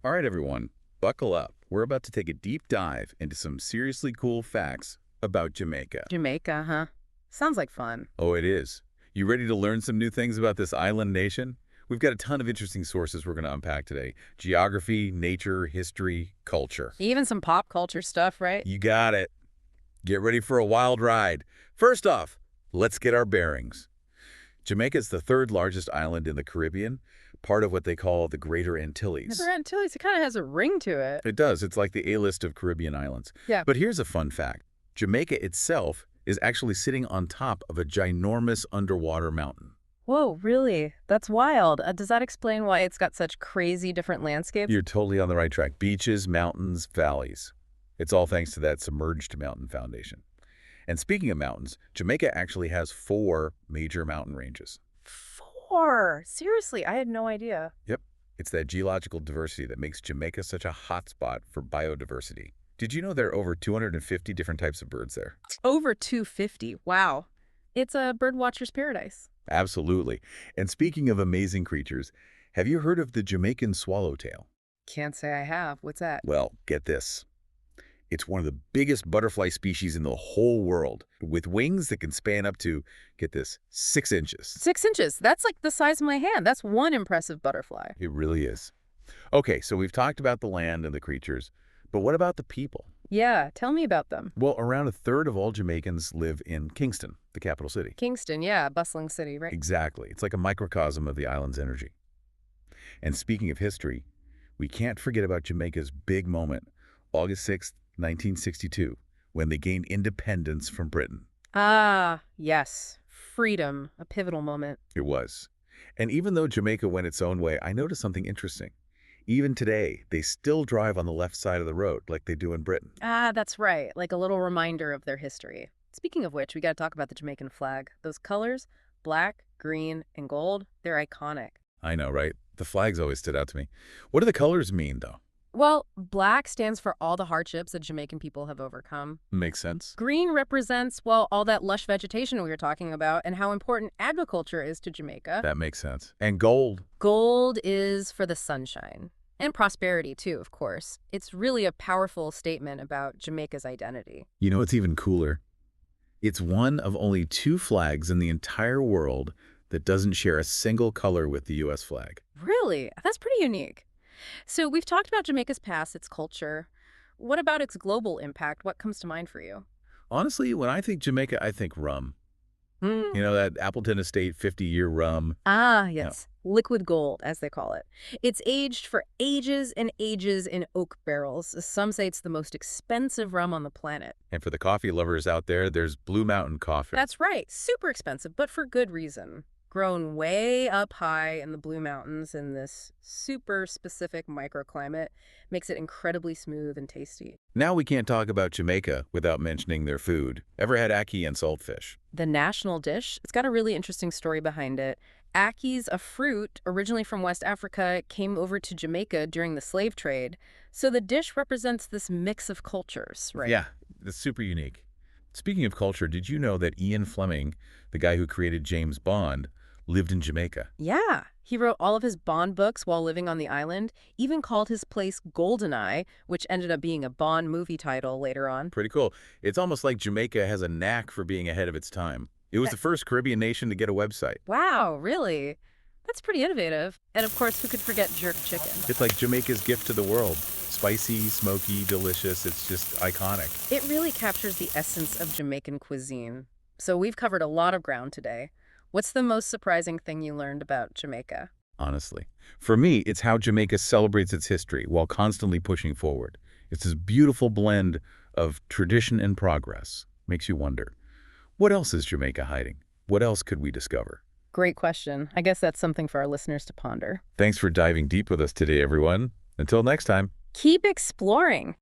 All right, everyone, buckle up. We're about to take a deep dive into some seriously cool facts about Jamaica. Jamaica, huh? Sounds like fun. Oh, it is. You ready to learn some new things about this island nation? We've got a ton of interesting sources we're going to unpack today. Geography, nature, history, culture. Even some pop culture stuff, right? You got it. Get ready for a wild ride. First off, let's get our bearings. Jamaica is the third largest island in the Caribbean, part of what they call the Greater Never Antilles. had Antilles. It kind of has a ring to it. It does. It's like the A-list of Caribbean islands. Yeah. But here's a fun fact. Jamaica itself is actually sitting on top of a ginormous underwater mountain. Whoa, really? That's wild. Does that explain why it's got such crazy different landscapes? You're totally on the right track. Beaches, mountains, valleys. It's all thanks to that submerged mountain foundation. And speaking of mountains, Jamaica actually has 4 major mountain ranges. 4. Seriously, I had no idea. Yep. It's that geological diversity that makes Jamaica such a hotspot for biodiversity. Did you know there are over 250 different types of birds there? Over 250. Wow. It's a birdwatcher's paradise. Absolutely. And speaking of amazing creatures, have you heard of the Jamaican swallowtail? Can't say I have. What's that? Well, get this. It's one of the biggest butterfly species in the whole world, with wings that can span up to, get this, 6 inches. 6 inches. That's like the size of my hand. That's one impressive butterfly. It really is. Okay, so we've talked about the land and the creatures, but what about the people? Yeah, tell me about them. Well, around a third of all Jamaicans live in Kingston, the capital city. Kingston, yeah, bustling city, right? Exactly. It's like a microcosm of the island's energy. And speaking of history, we can't forget about Jamaica's big moment, August 6th, 1962, when they gained independence from Britain. Ah, yes. Freedom, a pivotal moment. It was. And even though Jamaica went its own way, I noticed something interesting. Even today, they still drive on the left side of the road like they do in Britain. Ah, that's right. Like a little reminder of their history. Speaking of which, we got to talk about the Jamaican flag. Those colors, black, green, and gold, they're iconic. I know, right? The flags always stood out to me. What do the colors mean, though? Well, black stands for all the hardships that Jamaican people have overcome. Makes sense. Green represents, well, all that lush vegetation we were talking about and how important agriculture is to Jamaica. That makes sense. And gold. Gold is for the sunshine. And prosperity, too, of course. It's really a powerful statement about Jamaica's identity. You know what's even cooler? It's one of only 2 flags in the entire world that doesn't share a single color with the U.S. flag. Really? That's pretty unique. So we've talked about Jamaica's past, its culture. What about its global impact? What comes to mind for you? Honestly, when I think Jamaica, I think rum. Mm. You know, that Appleton Estate 50-year rum. Ah, You know, yes. Liquid gold, as they call it. It's aged for ages and ages in oak barrels. Some say it's the most expensive rum on the planet. and for the coffee lovers out there, there's Blue Mountain coffee. That's right. Super expensive, but for good reason. Grown way up high in the Blue Mountains in this super specific microclimate makes it incredibly smooth and tasty. Now we can't talk about Jamaica without mentioning their food. Ever had ackee and saltfish? The national dish, it's got a really interesting story behind it. Aki's a fruit originally from West Africa, came over to Jamaica during the slave trade. So the dish represents this mix of cultures, right? Yeah, it's super unique. Speaking of culture, did you know that Ian Fleming, the guy who created James Bond, lived in Jamaica? Yeah, he wrote all of his Bond books while living on the island, even called his place Goldeneye, which ended up being a Bond movie title later on. Pretty cool. It's almost like Jamaica has a knack for being ahead of its time. It was the first Caribbean nation to get a website. Wow, really? That's pretty innovative. And of course, who could forget jerk chicken? It's like Jamaica's gift to the world. Spicy, smoky, delicious. It's just iconic. It really captures the essence of Jamaican cuisine. So we've covered a lot of ground today. What's the most surprising thing you learned about Jamaica? Honestly. For me, it's how Jamaica celebrates its history while constantly pushing forward. It's this beautiful blend of tradition and progress. Makes you wonder, what else is Jamaica hiding? What else could we discover? Great question. I guess that's something for our listeners to ponder. Thanks for diving deep with us today, everyone. Until next time. Keep exploring.